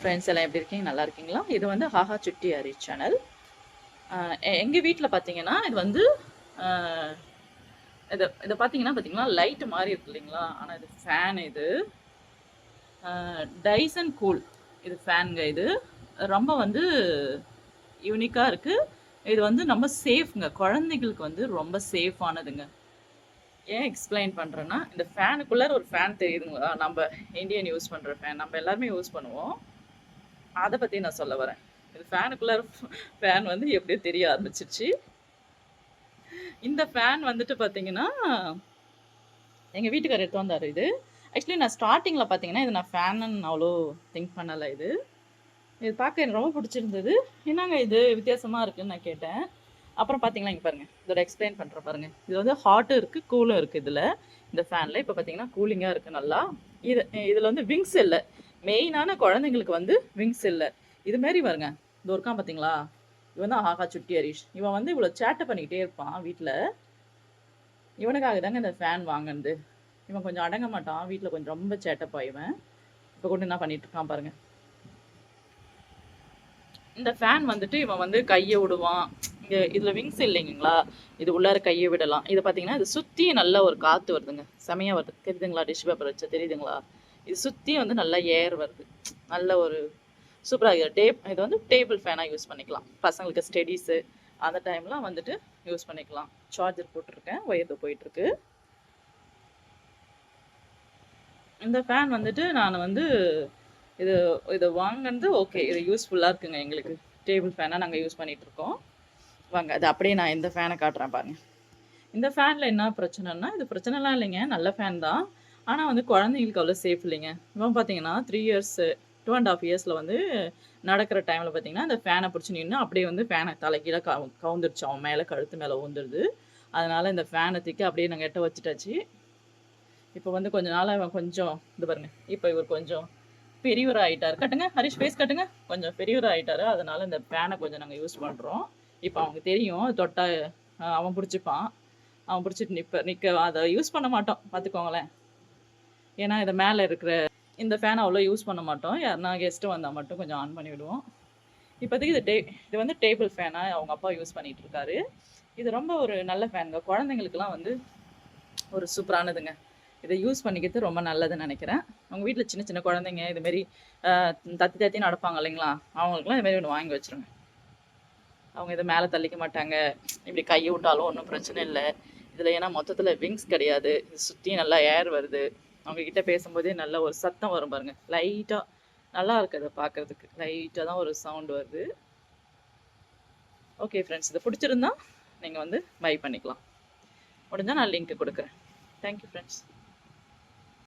Friends எல்லாம் எப்படி இருக்கீங்க? நல்லா இருக்கீங்களா? இது வந்து ஹாஹா சுட்டி ஹரி சேனல். எங்கள் வீட்டில் பார்த்தீங்கன்னா இது வந்து இதை பார்த்தீங்கன்னா லைட்டு மாதிரி இருக்கு இல்லைங்களா? ஆனால் இது ஃபேன். இது டைசன் கூல் இது ஃபேனுங்க. இது ரொம்ப வந்து யூனிக்காக இருக்குது. இது வந்து நம்ம சேஃப்ங்க, குழந்தைங்களுக்கு வந்து ரொம்ப சேஃபானதுங்க. ஏன் எக்ஸ்பிளைன் பண்ணுறேன்னா, இந்த ஃபேனுக்குள்ளே ஒரு ஃபேன் தெரியுதுங்களா? நம்ம இந்தியன் யூஸ் பண்ணுற ஃபேன் நம்ம எல்லாருமே யூஸ் பண்ணுவோம். அதை பற்றி நான் சொல்ல வரேன். இது ஃபேனுக்குள்ளே ஃபேன் வந்து எப்படியோ தெரிய ஆரம்பிச்சிருச்சு. இந்த ஃபேன் வந்துட்டு பார்த்தீங்கன்னா எங்கள் வீட்டுக்காரர் எடுத்து வந்தார். இது ஆக்சுவலி நான் ஸ்டார்டிங்கில் பார்த்தீங்கன்னா இது நான் ஃபேனுன்னு அவ்வளோ திங்க் பண்ணலை. இது பார்க்க எனக்கு ரொம்ப பிடிச்சிருந்தது. என்னங்க இது வித்தியாசமாக இருக்குதுன்னு நான் கேட்டேன். அப்புறம் பார்த்தீங்கன்னா இங்கே பாருங்கள், இதோட எக்ஸ்பிளைன் பண்ணுறேன் பாருங்கள். இது வந்து ஹாட்டும் இருக்குது, கூலும் இருக்குது. இதில் இந்த ஃபேனில் இப்போ பார்த்தீங்கன்னா கூலிங்காக இருக்குது நல்லா. இதில் வந்து விங்ஸ் இல்லை. மெயினான குழந்தைங்களுக்கு வந்து விங்ஸ் இல்லை. இதுமாரி பாருங்க, இந்த ஒருக்கான் பார்த்தீங்களா? இவன் தான் ஆஹா சுட்டி ஹரிஷ். இவன் வந்து இவ்வளோ சேட்டை பண்ணிக்கிட்டே இருப்பான் வீட்டில். இவனுக்காக தாங்க இந்த ஃபேன் வாங்கினது. இவன் கொஞ்சம் அடங்க மாட்டான் வீட்டில், கொஞ்சம் ரொம்ப சேட்டப்பா இவன். இப்போ கொண்டு என்ன பண்ணிட்டு இருக்கான் பாருங்க. இந்த ஃபேன் வந்துட்டு இவன் வந்து கையை விடுவான். இங்கே இதில் விங்ஸ் இல்லைங்களா? இது உள்ளார கையை விடலாம். இதை பார்த்தீங்கன்னா இது சுற்றி நல்ல ஒரு காற்று வருதுங்க, செமையாக வருது. தெரியுதுங்களா? டிஷ்யூ பேப்பர் வச்சா தெரியுதுங்களா? இது சுற்றி வந்து நல்லா ஏர் வருது. நல்ல ஒரு சூப்பராக இது வந்து டேபிள் ஃபேனாக யூஸ் பண்ணிக்கலாம். பசங்களுக்கு ஸ்டடீஸு அந்த டைம்லாம் வந்துட்டு யூஸ் பண்ணிக்கலாம். சார்ஜர் போட்டிருக்கேன், ஒயர் போயிட்டுருக்கு. இந்த ஃபேன் வந்துட்டு நான் வந்து இது வாங்கினது ஓகே, இது யூஸ்ஃபுல்லாக இருக்குங்க எங்களுக்கு. டேபிள் ஃபேனாக நாங்கள் யூஸ் பண்ணிகிட்ருக்கோம். வாங்க அது அப்படியே நான் இந்த ஃபேனை காட்டுறேன் பாருங்கள். இந்த ஃபேனில் என்ன பிரச்சனைனா, இது பிரச்சனைலாம் இல்லைங்க, நல்ல ஃபேன் தான். ஆனால் வந்து குழந்தைங்களுக்கு அவ்வளோ சேஃப் இல்லைங்க. இவன் பார்த்தீங்கன்னா 3 இயர்ஸ் 2.5 இயர்ஸில் வந்து நடக்கிற டைமில் பார்த்தீங்கன்னா இந்த ஃபேனை பிடிச்சி நின்று அப்படியே வந்து ஃபேனை தலைக்கீழே கவுந்துருச்சு. அவன் மேலே கழுத்து மேலே ஊந்துடுது. அதனால் இந்த ஃபேனை தூக்கி அப்படியே நாங்கள் எட்ட வச்சுட்டாச்சு. இப்போ வந்து கொஞ்ச நாள் அவன் கொஞ்சம் இது பாருங்க, இப்போ இவர் கொஞ்சம் பெரியவர் ஆகிட்டார். கட்டுங்க ஹரிஷ், ஃபேஸ் கட்டுங்க. கொஞ்சம் பெரியவர் ஆகிட்டார். அதனால் இந்த ஃபேனை கொஞ்சம் நாங்கள் யூஸ் பண்ணுறோம். இப்போ அவங்க தெரியும், தொட்டா அவன் பிடிச்சிப்பான். அவன் பிடிச்சிட்டு நிற்க அதை யூஸ் பண்ண மாட்டோம் பார்த்துக்கோங்களேன். ஏன்னா இதை மேலே இருக்கிற இந்த ஃபேனை அவ்வளோ யூஸ் பண்ண மாட்டோம். யாருன்னா கெஸ்ட்டு வந்தால் மட்டும் கொஞ்சம் ஆன் பண்ணி விடுவோம். இப்போதைக்கு இது வந்து டேபிள் ஃபேனாக அவங்க அப்பா யூஸ் பண்ணிகிட்டு இருக்காரு. இது ரொம்ப ஒரு நல்ல ஃபேனுங்க, குழந்தைங்களுக்குலாம் வந்து ஒரு சூப்பரானதுங்க. இதை யூஸ் பண்ணிக்கிறது ரொம்ப நல்லதுன்னு நினைக்கிறேன். அவங்க வீட்டில் சின்ன சின்ன குழந்தைங்க இதுமாரி தத்தி தத்தி நடப்பாங்க இல்லைங்களா? அவங்களுக்குலாம் இதுமாரி ஒன்று வாங்கி வச்சுருங்க. அவங்க இதை மேலே தள்ளிக்க மாட்டாங்க. இப்படி கையை விட்டாலும் ஒன்றும் பிரச்சனை இல்லை இதில். ஏன்னா மொத்தத்தில் விங்ஸ் கிடையாது. இது சுற்றி நல்லா ஏர் வருது. அவங்கக்கிட்ட பேசும்போதே நல்ல ஒரு சத்தம் வரும் பாருங்கள். லைட்டாக நல்லா இருக்குது அதை பார்க்குறதுக்கு. லைட்டாக தான் ஒரு சவுண்டு வருது. ஓகே ஃப்ரெண்ட்ஸ், இதை பிடிச்சிருந்தா நீங்கள் வந்து பை பண்ணிக்கலாம். முடிஞ்சால் நான் லிங்க் கொடுக்குறேன். Thank you friends.